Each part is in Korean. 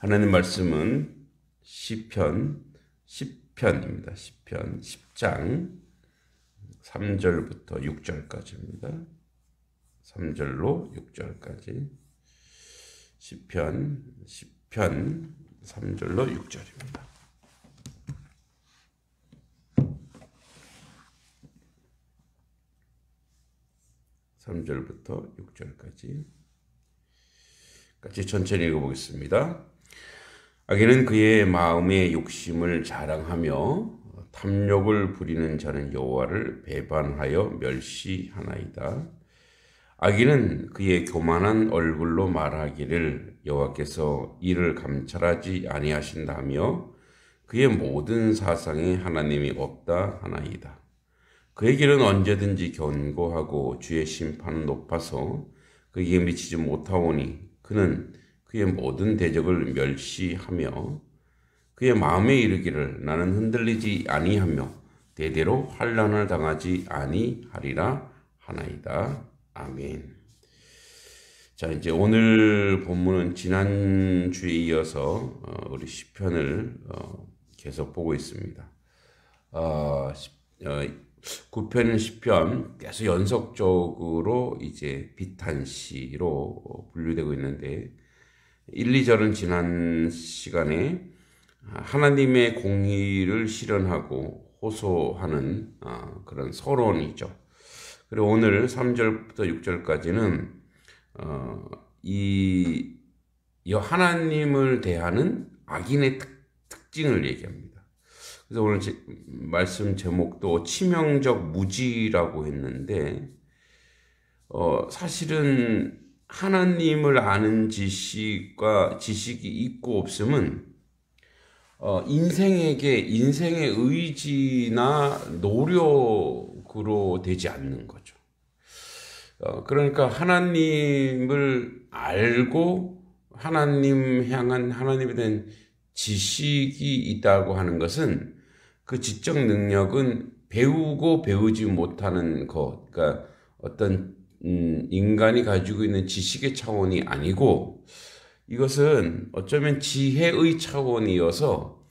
하나님 말씀은 시편입니다. 시편 10장 3절부터 6절까지입니다. 3절로 6절까지 시편 3절로 6절입니다. (3절부터) (6절까지) 같이 천천히 읽어보겠습니다. 악인은 그의 마음의 욕심을 자랑하며 탐욕을 부리는 자는 여호와를 배반하여 멸시하나이다. 악인은 그의 교만한 얼굴로 말하기를 여호와께서 이를 감찰하지 아니하신다며 그의 모든 사상에 하나님이 없다 하나이다. 그의 길은 언제든지 견고하고 주의 심판은 높아서 그에게 미치지 못하오니 그는 그의 모든 대적을 멸시하며 그의 마음에 이르기를 나는 흔들리지 아니하며 대대로 환난을 당하지 아니하리라 하나이다. 아멘. 자, 이제 오늘 본문은 지난주에 이어서 우리 시편을 계속 보고 있습니다. 9편 시편 계속 연속적으로 이제 비탄시로 분류되고 있는데 1, 2절은 지난 시간에 하나님의 공의를 실현하고 호소하는 그런 서론이죠. 그리고 오늘 3절부터 6절까지는 이 하나님을 대하는 악인의 특징을 얘기합니다. 그래서 오늘 말씀 제목도 치명적 무지라고 했는데 사실은 하나님을 아는 지식이 있고 없음은 인생의 의지나 노력으로 되지 않는 거죠. 그러니까 하나님을 알고 하나님 향한 하나님에 대한 지식이 있다고 하는 것은 그 지적 능력은 배우고 배우지 못하는 것, 그러니까 어떤 인간이 가지고 있는 지식의 차원이 아니고 이것은 어쩌면 지혜의 차원이어서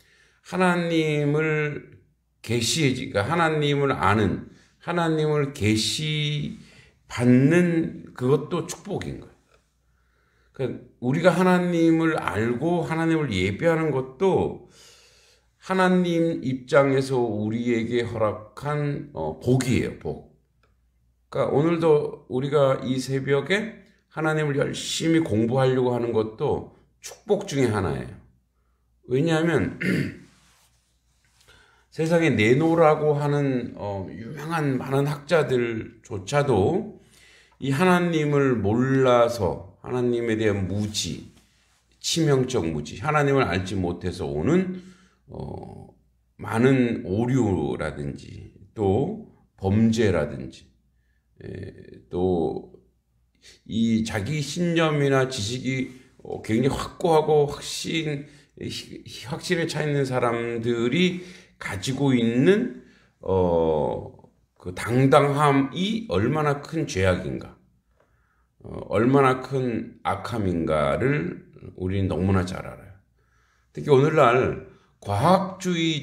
하나님을 그러니까 하나님을 아는, 하나님을 계시받는 그것도 축복인 거예요. 그러니까 우리가 하나님을 알고 하나님을 예배하는 것도 하나님 입장에서 우리에게 허락한 복이에요, 복. 그러니까 오늘도 우리가 이 새벽에 하나님을 열심히 공부하려고 하는 것도 축복 중에 하나예요. 왜냐하면 세상에 네노라고 하는 유명한 많은 학자들조차도 이 하나님을 몰라서 하나님에 대한 무지, 치명적 무지, 하나님을 알지 못해서 오는 많은 오류라든지 또 범죄라든지 또 이 자기 신념이나 지식이 굉장히 확고하고 확신에 차 있는 사람들이 가지고 있는 그 당당함이 얼마나 큰 죄악인가, 얼마나 큰 악함인가를 우리는 너무나 잘 알아요. 특히 오늘날 과학자들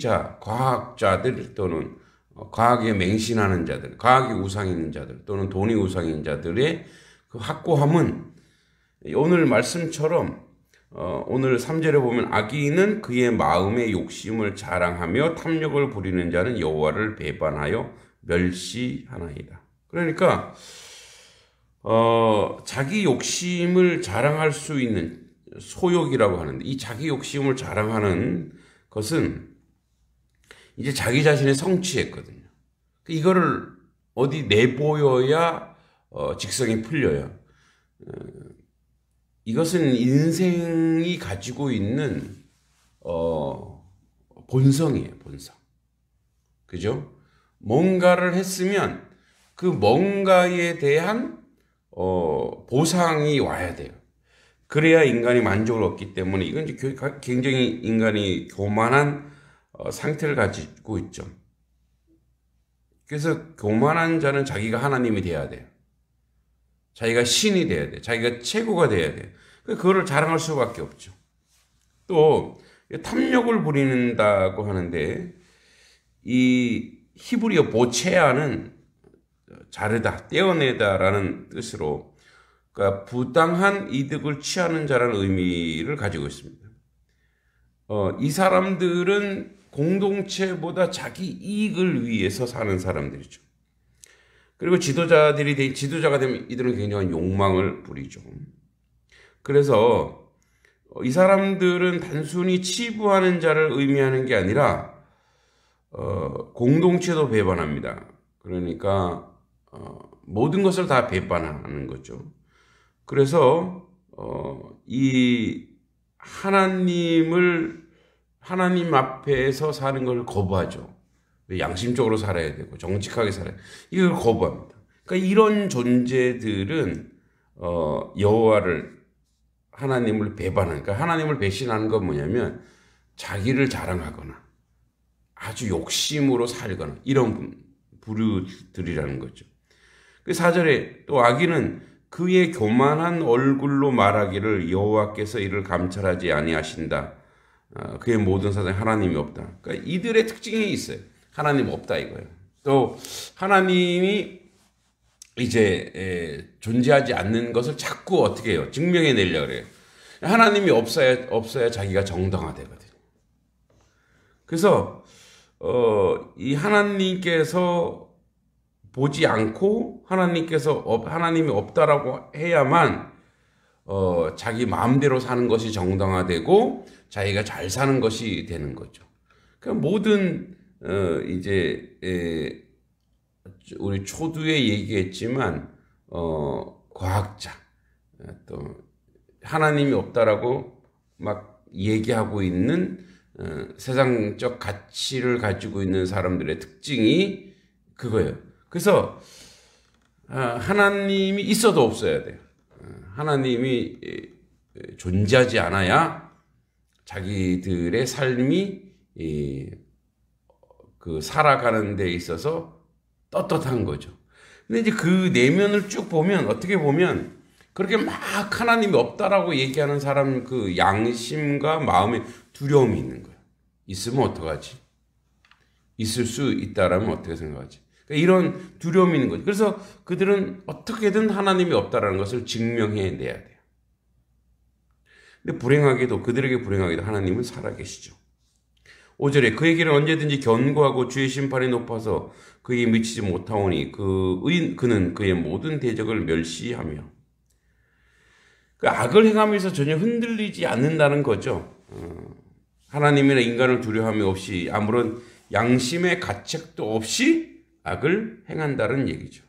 또는 과학에 맹신하는 자들, 과학이 우상인 자들 또는 돈이 우상인 자들의 그 확고함은 오늘 말씀처럼 오늘 3절에 보면 악인은 그의 마음의 욕심을 자랑하며 탐욕을 부리는 자는 여호와를 배반하여 멸시하나이다. 그러니까 자기 욕심을 자랑할 수 있는 소욕이라고 하는데 이 자기 욕심을 자랑하는 것은 이제 자기 자신의 성취했거든요. 이거를 어디 내보여야 직성이 풀려요. 이것은 인생이 가지고 있는 본성이에요, 본성. 그죠? 뭔가를 했으면 그 뭔가에 대한 보상이 와야 돼요. 그래야 인간이 만족을 얻기 때문에 이건 이제 굉장히 인간이 교만한 상태를 가지고 있죠. 그래서 교만한 자는 자기가 하나님이 돼야 돼요. 자기가 신이 돼야 돼. 자기가 최고가 돼야 돼. 그거를 자랑할 수밖에 없죠. 또 탐욕을 부린다고 하는데 이 히브리어 보체아는 자르다, 떼어내다라는 뜻으로 그러니까 부당한 이득을 취하는 자라는 의미를 가지고 있습니다. 이 사람들은 공동체보다 자기 이익을 위해서 사는 사람들이죠. 그리고 지도자가 되면 이들은 굉장한 욕망을 부리죠. 그래서 이 사람들은 단순히 치부하는 자를 의미하는 게 아니라 공동체도 배반합니다. 그러니까 모든 것을 다 배반하는 거죠. 그래서 이 하나님 앞에서 사는 걸 거부하죠. 양심적으로 살아야 되고 정직하게 살아야 되고 이걸 거부합니다. 그러니까 이런 존재들은 하나님을 배반하니까 그러니까 하나님을 배신하는 건 뭐냐면 자기를 자랑하거나 아주 욕심으로 살거나 이런 부류들이라는 거죠. 그 4절에 또 악인은 그의 교만한 얼굴로 말하기를 여호와께서 이를 감찰하지 아니하신다. 그의 모든 사정에 하나님이 없다. 그러니까 이들의 특징이 있어요. 하나님 없다 이거예요. 또 하나님이 이제 존재하지 않는 것을 자꾸 어떻게 해요? 증명해내려고 그래요. 하나님이 없어야 자기가 정당화되거든요. 그래서 이 하나님께서 보지 않고 하나님이 없다라고 해야만 자기 마음대로 사는 것이 정당화되고 자기가 잘 사는 것이 되는 거죠. 그러니까 모든 이제 우리 초두에 얘기했지만 과학자 또 하나님이 없다라고 막 얘기하고 있는 세상적 가치를 가지고 있는 사람들의 특징이 그거예요. 그래서 하나님이 있어도 없어야 돼요. 하나님이 존재하지 않아야 자기들의 삶이 그 살아가는 데 있어서 떳떳한 거죠. 근데 이제 그 내면을 쭉 보면 어떻게 보면 그렇게 막 하나님이 없다라고 얘기하는 사람 그 양심과 마음에 두려움이 있는 거예요. 있으면 어떡하지? 있을 수 있다라면 어떻게 생각하지? 그러니까 이런 두려움이 있는 거죠. 그래서 그들은 어떻게든 하나님이 없다라는 것을 증명해내야 돼요. 근데 그들에게 불행하게도 하나님은 살아계시죠. 5절에 그의 길은 언제든지 견고하고 주의 심판이 높아서 그에게 미치지 못하오니 그는 그의 모든 대적을 멸시하며 그 악을 행하면서 전혀 흔들리지 않는다는 거죠. 하나님이나 인간을 두려움이 없이 아무런 양심의 가책도 없이 악을 행한다는 얘기죠.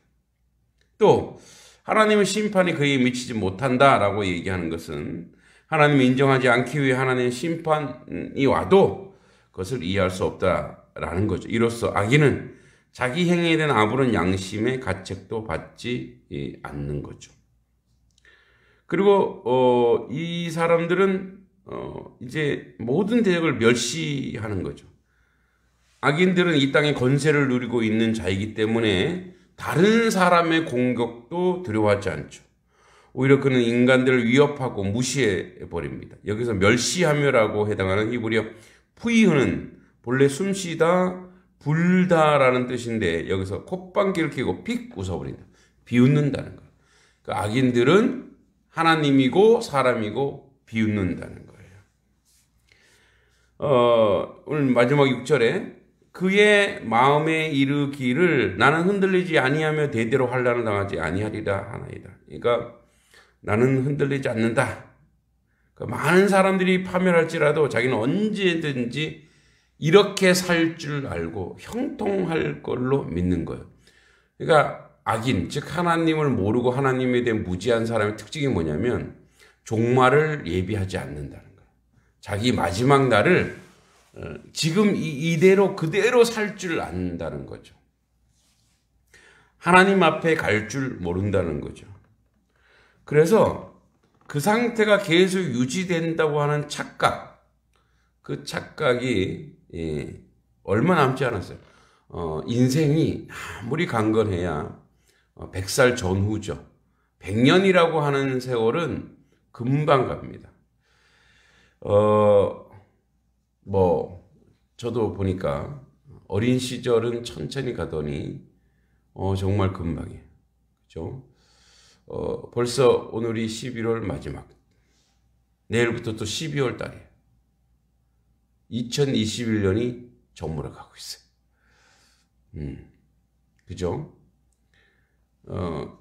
또 하나님의 심판이 그에게 미치지 못한다라고 얘기하는 것은 하나님을 인정하지 않기 위해 하나님의 심판이 와도 그것을 이해할 수 없다라는 거죠. 이로써 악인은 자기 행위에 대한 아무런 양심의 가책도 받지 않는 거죠. 그리고 이 사람들은 이제 모든 대적을 멸시하는 거죠. 악인들은 이 땅에 권세를 누리고 있는 자이기 때문에 다른 사람의 공격도 두려워하지 않죠. 오히려 그는 인간들을 위협하고 무시해 버립니다. 여기서 멸시하며라고 해당하는 히브리어 푸이흐는 본래 숨쉬다, 불다라는 뜻인데 여기서 콧방귀를 뀌고 픽 웃어버린다. 비웃는다는 거예요. 그러니까 악인들은 하나님이고 사람이고 비웃는다는 거예요. 오늘 마지막 6절에 그의 마음에 이르기를 나는 흔들리지 아니하며 대대로 환난을 당하지 아니하리라 하나이다. 그러니까 나는 흔들리지 않는다. 그러니까 많은 사람들이 파멸할지라도 자기는 언제든지 이렇게 살 줄 알고 형통할 걸로 믿는 거예요. 그러니까 악인, 즉 하나님을 모르고 하나님에 대해 무지한 사람의 특징이 뭐냐면 종말을 예비하지 않는다는 거예요. 자기 마지막 날을 지금 이대로 그대로 살 줄 안다는 거죠. 하나님 앞에 갈 줄 모른다는 거죠. 그래서 그 상태가 계속 유지된다고 하는 착각, 그 착각이 얼마 남지 않았어요. 인생이 아무리 강건해야 100살 전후죠. 100년이라고 하는 세월은 금방 갑니다. 저도 보니까 어린 시절은 천천히 가더니 정말 금방이에요. 그죠? 벌써 오늘이 11월 마지막. 내일부터 또 12월 달이에요. 2021년이 저물어 가고 있어요. 그죠?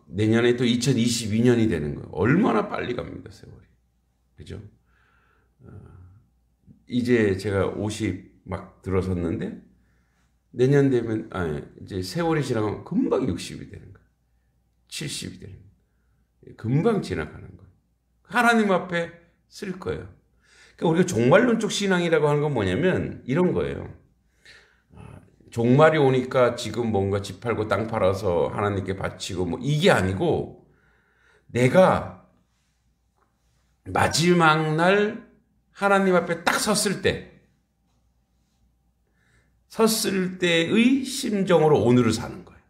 내년에 또 2022년이 되는 거예요. 얼마나 빨리 갑니다, 세월이. 그죠? 이제 제가 50 막 들어섰는데, 내년 되면, 이제 세월이 지나가면 금방 60이 되는 거예요. 70이 되는 거예요. 금방 지나가는 거예요. 하나님 앞에 쓸 거예요. 그러니까 우리가 종말론적 신앙이라고 하는 건 뭐냐면, 이런 거예요. 종말이 오니까 지금 뭔가 집 팔고 땅 팔아서 하나님께 바치고 뭐 이게 아니고, 내가 마지막 날 하나님 앞에 딱 섰을 때의 심정으로 오늘을 사는 거예요.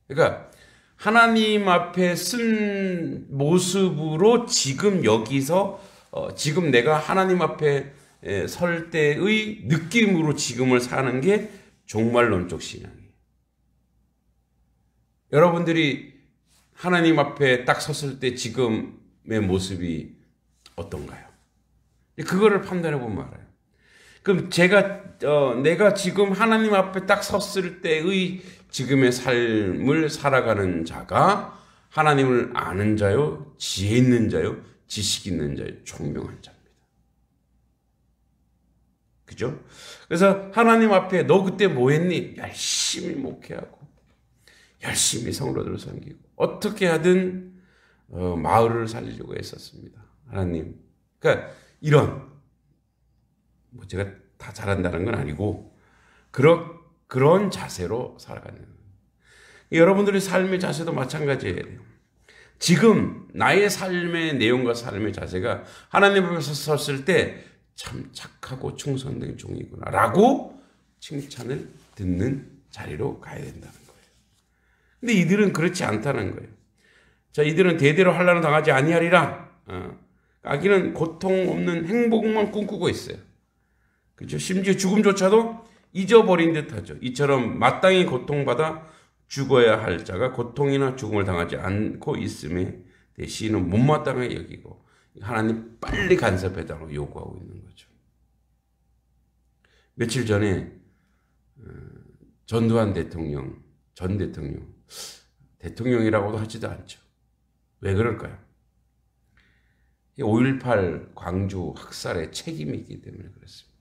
그러니까 하나님 앞에 쓴 모습으로 지금 여기서 지금 내가 하나님 앞에 설 때의 느낌으로 지금을 사는 게 종말론적 신앙이에요. 여러분들이 하나님 앞에 딱 섰을 때 지금의 모습이 어떤가요? 그거를 판단해 보면 알아요. 그럼 내가 지금 하나님 앞에 딱 섰을 때의 지금의 삶을 살아가는 자가 하나님을 아는 자요, 지혜 있는 자요, 지식 있는 자요, 총명한 자입니다. 그죠? 그래서 하나님 앞에 너 그때 뭐 했니? 열심히 목회하고 열심히 성도들을 섬기고 어떻게 하든 마을을 살리려고 했었습니다. 하나님. 그러니까 이런 제가 다 잘한다는 건 아니고 그런 자세로 살아가는 거예요. 여러분들의 삶의 자세도 마찬가지예요. 지금 나의 삶의 내용과 삶의 자세가 하나님 앞에서 섰을 때 참 착하고 충성된 종이구나 라고 칭찬을 듣는 자리로 가야 된다는 거예요. 근데 이들은 그렇지 않다는 거예요. 자, 이들은 대대로 환난을 당하지 아니하리라. 아기는 고통 없는 행복만 꿈꾸고 있어요. 그렇죠? 심지어 죽음조차도 잊어버린 듯하죠. 이처럼 마땅히 고통받아 죽어야 할 자가 고통이나 죽음을 당하지 않고 있음에 시인은 못마땅하게 여기고 하나님 빨리 간섭해달라고 요구하고 있는 거죠. 며칠 전에 전두환 대통령, 전 대통령, 대통령이라고도 하지도 않죠. 왜 그럴까요? 5.18 광주 학살의 책임이 있기 때문에 그렇습니다.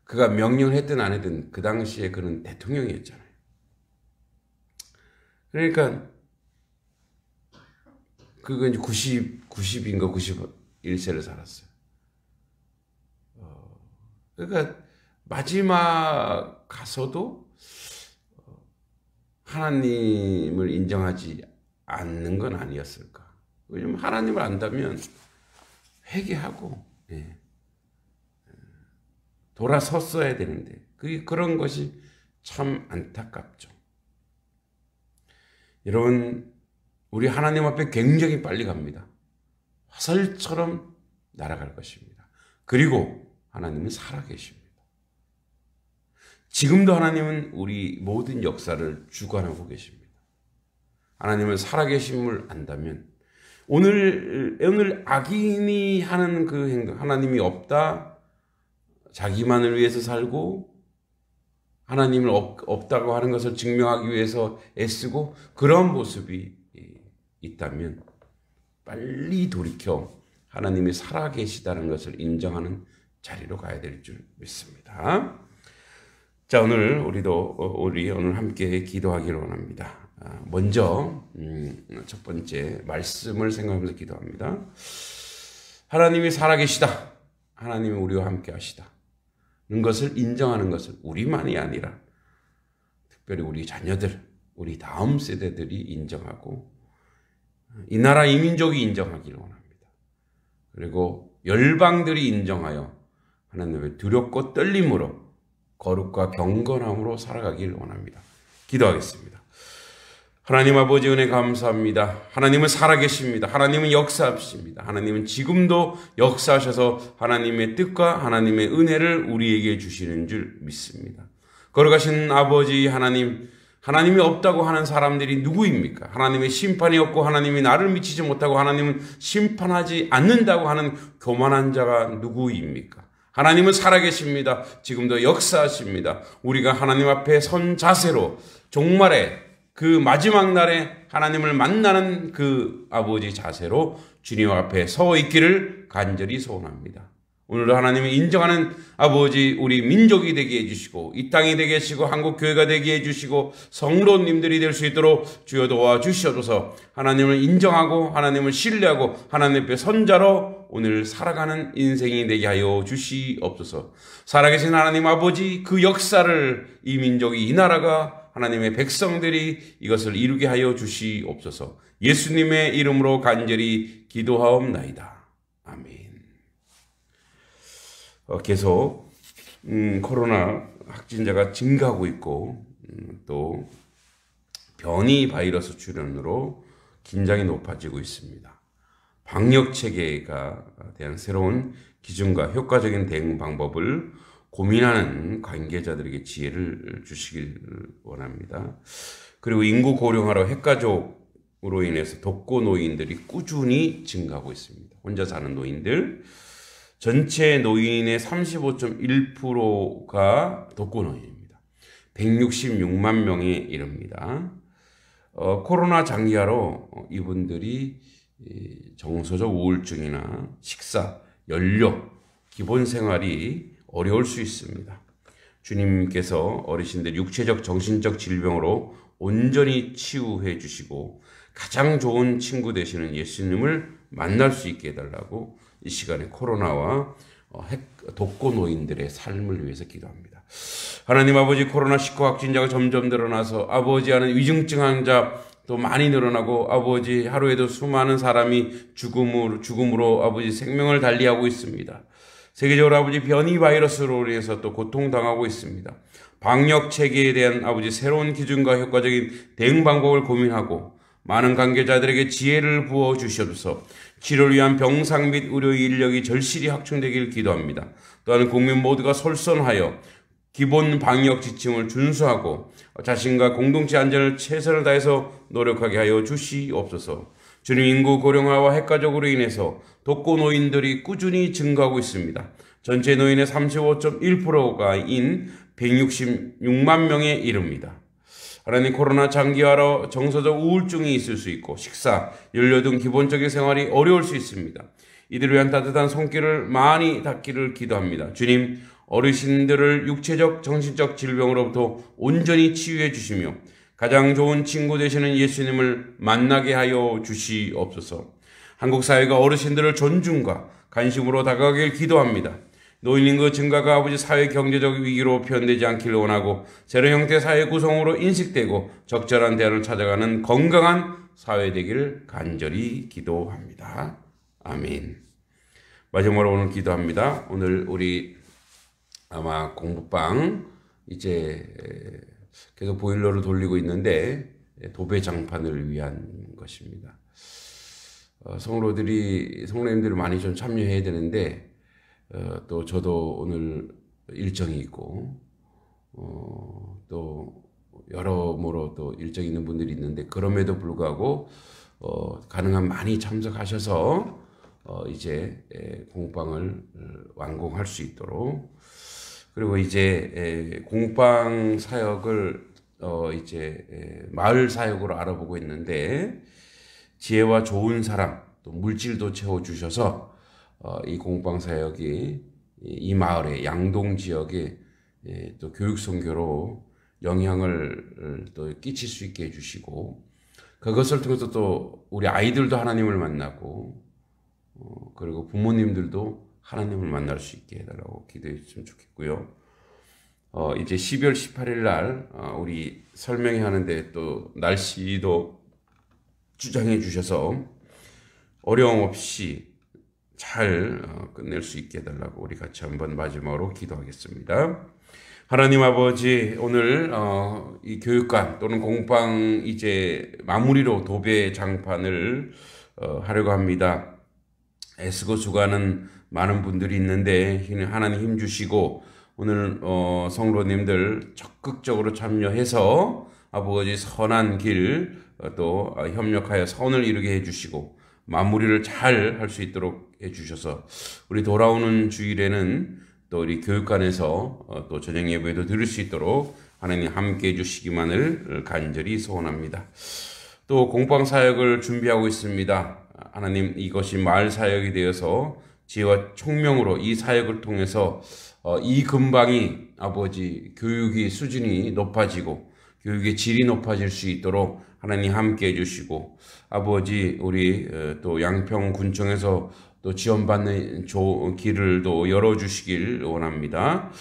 그가 명령을 했든 안 했든 그 당시에 그는 대통령이었잖아요. 그러니까 그건 이제 90인가 91세를 살았어요. 그러니까 마지막 가서도 하나님을 인정하지 않는 건 아니었을까. 왜냐면 하나님을 안다면 회개하고 돌아섰어야 되는데 그런 것이 참 안타깝죠. 여러분, 우리 하나님 앞에 굉장히 빨리 갑니다. 화살처럼 날아갈 것입니다. 그리고 하나님은 살아계십니다. 지금도 하나님은 우리 모든 역사를 주관하고 계십니다. 하나님은 살아계심을 안다면 오늘 악인이 하는 그 행동, 하나님이 없다, 자기만을 위해서 살고 하나님을 없다고 하는 것을 증명하기 위해서 애쓰고 그런 모습이 있다면 빨리 돌이켜 하나님이 살아계시다는 것을 인정하는 자리로 가야 될 줄 믿습니다. 자, 오늘 오늘 함께 기도하기를 원합니다. 먼저 첫 번째 말씀을 생각하면서 기도합니다. 하나님이 살아계시다. 하나님이 우리와 함께 하시다. 는 것을 인정하는 것을 우리만이 아니라 특별히 우리 자녀들, 우리 다음 세대들이 인정하고 이 나라 이민족이 인정하기를 원합니다. 그리고 열방들이 인정하여 하나님의 두렵고 떨림으로 거룩과 경건함으로 살아가기를 원합니다. 기도하겠습니다. 하나님 아버지 은혜 감사합니다. 하나님은 살아계십니다. 하나님은 역사하십니다. 하나님은 지금도 역사하셔서 하나님의 뜻과 하나님의 은혜를 우리에게 주시는 줄 믿습니다. 걸어가신 아버지 하나님, 하나님이 없다고 하는 사람들이 누구입니까? 하나님의 심판이 없고 하나님이 나를 미치지 못하고 하나님은 심판하지 않는다고 하는 교만한 자가 누구입니까? 하나님은 살아계십니다. 지금도 역사하십니다. 우리가 하나님 앞에 선 자세로 종말에 그 마지막 날에 하나님을 만나는 그 아버지 자세로 주님 앞에 서 있기를 간절히 소원합니다. 오늘도 하나님을 인정하는 아버지 우리 민족이 되게 해주시고 이 땅이 되게 해주시고 한국교회가 되게 해주시고 성도님들이 될 수 있도록 주여 도와주시옵소서. 하나님을 인정하고 하나님을 신뢰하고 하나님 앞에 선자로 오늘 살아가는 인생이 되게 하여 주시옵소서. 살아계신 하나님 아버지 그 역사를 이 민족이 이 나라가 하나님의 백성들이 이것을 이루게 하여 주시옵소서. 예수님의 이름으로 간절히 기도하옵나이다. 아멘. 계속 코로나 확진자가 증가하고 있고 또 변이 바이러스 출현으로 긴장이 높아지고 있습니다. 방역 체계에 대한 새로운 기준과 효과적인 대응 방법을 고민하는 관계자들에게 지혜를 주시길 원합니다. 그리고 인구 고령화로 핵가족으로 인해서 독거 노인들이 꾸준히 증가하고 있습니다. 혼자 사는 노인들, 전체 노인의 35.1%가 독거 노인입니다. 166만 명에 이릅니다. 코로나 장기화로 이분들이 정서적 우울증이나 식사, 연료, 기본 생활이 어려울 수 있습니다. 주님께서 어르신들 육체적 정신적 질병으로 온전히 치유해 주시고 가장 좋은 친구 되시는 예수님을 만날 수 있게 해달라고 이 시간에 코로나와 독거 노인들의 삶을 위해서 기도합니다. 하나님 아버지 코로나19 확진자가 점점 늘어나서 아버지 하는 위중증 환자 또 많이 늘어나고 아버지 하루에도 수많은 사람이 죽음으로 아버지 생명을 달리하고 있습니다. 세계적으로 아버지 변이 바이러스로 인해서 또 고통당하고 있습니다. 방역 체계에 대한 아버지 새로운 기준과 효과적인 대응 방법을 고민하고 많은 관계자들에게 지혜를 부어 주시옵소서. 치료를 위한 병상 및 의료 인력이 절실히 확충되기를 기도합니다. 또한 국민 모두가 솔선하여 기본 방역 지침을 준수하고 자신과 공동체 안전을 최선을 다해서 노력하게 하여 주시옵소서. 주님, 인구 고령화와 핵가족으로 인해서 독거 노인들이 꾸준히 증가하고 있습니다. 전체 노인의 35.1%가인 166만 명에 이릅니다. 하나님, 코로나 장기화로 정서적 우울증이 있을 수 있고 식사, 연료 등 기본적인 생활이 어려울 수 있습니다. 이들을 위한 따뜻한 손길을 많이 닿기를 기도합니다. 주님, 어르신들을 육체적, 정신적 질병으로부터 온전히 치유해 주시며 가장 좋은 친구 되시는 예수님을 만나게 하여 주시옵소서. 한국 사회가 어르신들을 존중과 관심으로 다가가길 기도합니다. 노인 인구 증가가 아버지 사회 경제적 위기로 표현되지 않기를 원하고 새로운 형태의 사회 구성으로 인식되고 적절한 대안을 찾아가는 건강한 사회 되기를 간절히 기도합니다. 아멘. 마지막으로 오늘 기도합니다. 오늘 우리 아마 공부방 이제 계속 보일러를 돌리고 있는데 도배 장판을 위한 것입니다. 성도님들이 많이 좀 참여해야 되는데 또 저도 오늘 일정이 있고 또 여러모로 또 일정이 있는 분들이 있는데 그럼에도 불구하고 가능한 많이 참석하셔서 이제 공방을 완공할 수 있도록 그리고 이제 공방 사역을 이제 마을 사역으로 알아보고 있는데 지혜와 좋은 사람 또 물질도 채워 주셔서 이 공방 사역이 이 마을에 양동 지역에 또 교육 선교로 영향을 또 끼칠 수 있게 해주시고 그것을 통해서 또 우리 아이들도 하나님을 만나고 그리고 부모님들도 하나님을 만날 수 있게 해달라고 기도해 주시면 좋겠고요. 이제 12월 18일 날 우리 설명회 하는데 또 날씨도 주장해 주셔서 어려움 없이 잘 끝낼 수 있게 해달라고 우리 같이 한번 마지막으로 기도하겠습니다. 하나님 아버지, 오늘 이 교육관 또는 공방 이제 마무리로 도배 장판을 하려고 합니다. 애쓰고 수고하는 많은 분들이 있는데 하나님 힘 주시고 오늘 성도님들 적극적으로 참여해서 아버지 선한 길 또 협력하여 선을 이루게 해주시고 마무리를 잘 할 수 있도록 해주셔서 우리 돌아오는 주일에는 또 우리 교육관에서 또 저녁 예배도 드릴 수 있도록 하나님 함께 해주시기만을 간절히 소원합니다. 또 공방 사역을 준비하고 있습니다. 하나님, 이것이 마을 사역이 되어서 지혜와 총명으로 이 사역을 통해서 이 근방이 아버지 교육이 수준이 높아지고 교육의 질이 높아질 수 있도록 하나님 함께 해주시고 아버지 우리 또 양평군청에서 또 지원받는 길을 또 열어주시길 원합니다.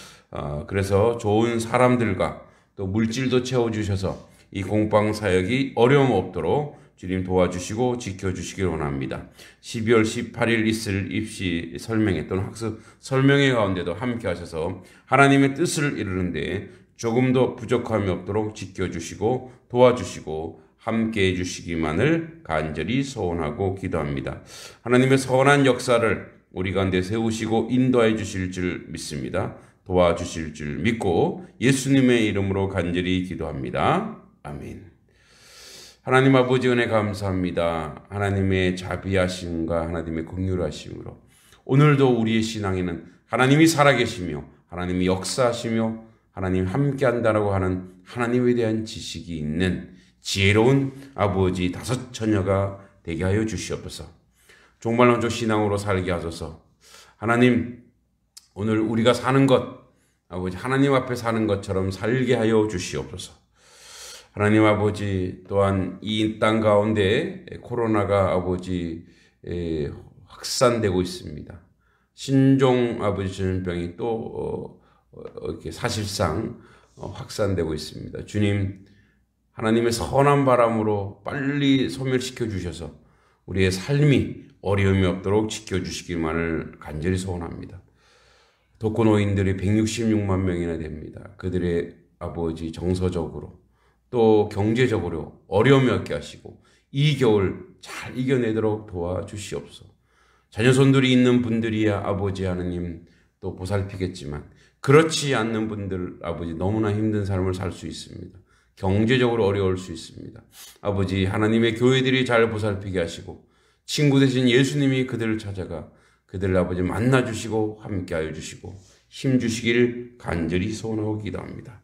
그래서 좋은 사람들과 또 물질도 채워주셔서 이 공방 사역이 어려움 없도록 주님 도와주시고 지켜주시길 원합니다. 12월 18일 있을 입시 설명회 또는 학습 설명회 가운데도 함께 하셔서 하나님의 뜻을 이루는데 조금도 부족함이 없도록 지켜주시고 도와주시고 함께 해주시기만을 간절히 소원하고 기도합니다. 하나님의 선한 역사를 우리 가운데 세우시고 인도해 주실 줄 믿습니다. 도와주실 줄 믿고 예수님의 이름으로 간절히 기도합니다. 아멘. 하나님 아버지 은혜 감사합니다. 하나님의 자비하심과 하나님의 긍휼하심으로 오늘도 우리의 신앙에는 하나님이 살아계시며 하나님이 역사하시며 하나님 함께한다라고 하는 하나님에 대한 지식이 있는 지혜로운 아버지 다섯 처녀가 되게 하여 주시옵소서. 종말론적 신앙으로 살게 하소서. 하나님, 오늘 우리가 사는 것 아버지 하나님 앞에 사는 것처럼 살게 하여 주시옵소서. 하나님 아버지, 또한 이 땅 가운데 코로나가 아버지 확산되고 있습니다. 신종 아버지 전염병이 또 이렇게 사실상 확산되고 있습니다. 주님, 하나님의 선한 바람으로 빨리 소멸시켜 주셔서 우리의 삶이 어려움이 없도록 지켜주시기만을 간절히 소원합니다. 독거노인들이 166만 명이나 됩니다. 그들의 아버지 정서적으로 또 경제적으로 어려움이 없게 하시고 이 겨울 잘 이겨내도록 도와주시옵소서. 자녀손들이 있는 분들이야 아버지 하나님 또 보살피겠지만 그렇지 않는 분들 아버지 너무나 힘든 삶을 살 수 있습니다. 경제적으로 어려울 수 있습니다. 아버지 하나님의 교회들이 잘 보살피게 하시고 친구 되신 예수님이 그들을 찾아가 그들을 아버지 만나주시고 함께하여 주시고 힘주시길 간절히 소원하고 기도합니다.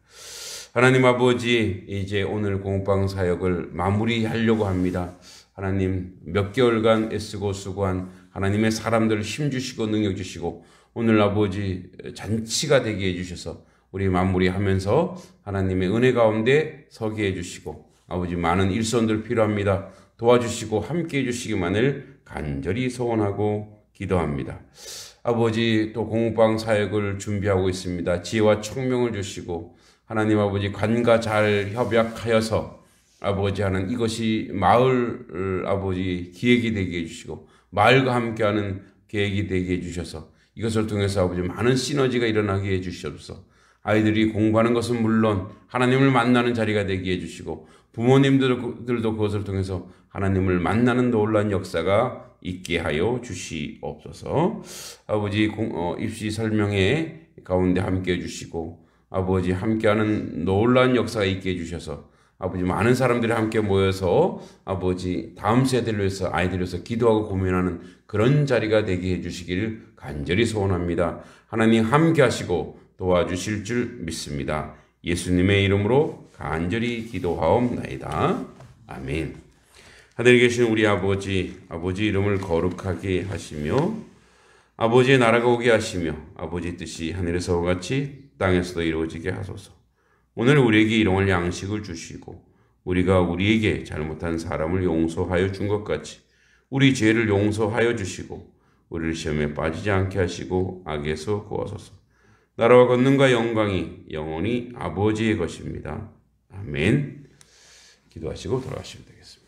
하나님 아버지, 이제 오늘 공방 사역을 마무리하려고 합니다. 하나님, 몇 개월간 애쓰고 수고한 하나님의 사람들을 힘주시고 능력주시고 오늘 아버지 잔치가 되게 해주셔서 우리 마무리하면서 하나님의 은혜 가운데 서게 해주시고 아버지 많은 일손들 필요합니다. 도와주시고 함께 해주시기만을 간절히 소원하고 기도합니다. 아버지, 또 공방 사역을 준비하고 있습니다. 지혜와 총명을 주시고 하나님 아버지 관과 잘 협약하여서 아버지 하는 이것이 마을 아버지 기획이 되게 해주시고 마을과 함께하는 계획이 되게 해주셔서 이것을 통해서 아버지 많은 시너지가 일어나게 해주시옵소서. 아이들이 공부하는 것은 물론 하나님을 만나는 자리가 되게 해주시고 부모님들도 그것을 통해서 하나님을 만나는 놀라운 역사가 있게 하여 주시옵소서. 아버지 입시 설명회 가운데 함께 해주시고 아버지 함께하는 놀라운 역사가 있게 해주셔서 아버지 많은 사람들이 함께 모여서 아버지 다음 세대를 위해서 아이들을 위해서 기도하고 고민하는 그런 자리가 되게 해주시길 간절히 소원합니다. 하나님 함께 하시고 도와주실 줄 믿습니다. 예수님의 이름으로 간절히 기도하옵나이다. 아멘. 하늘에 계신 우리 아버지 이름을 거룩하게 하시며 아버지의 나라가 오게 하시며 아버지 뜻이 하늘에서와 같이 땅에서도 이루어지게 하소서. 오늘 우리에게 일용할 양식을 주시고 우리가 우리에게 잘못한 사람을 용서하여 준 것 같이 우리 죄를 용서하여 주시고 우리를 시험에 빠지지 않게 하시고 악에서 구하소서. 나라와 권능과 영광이 영원히 아버지의 것입니다. 아멘. 기도하시고 돌아가시면 되겠습니다.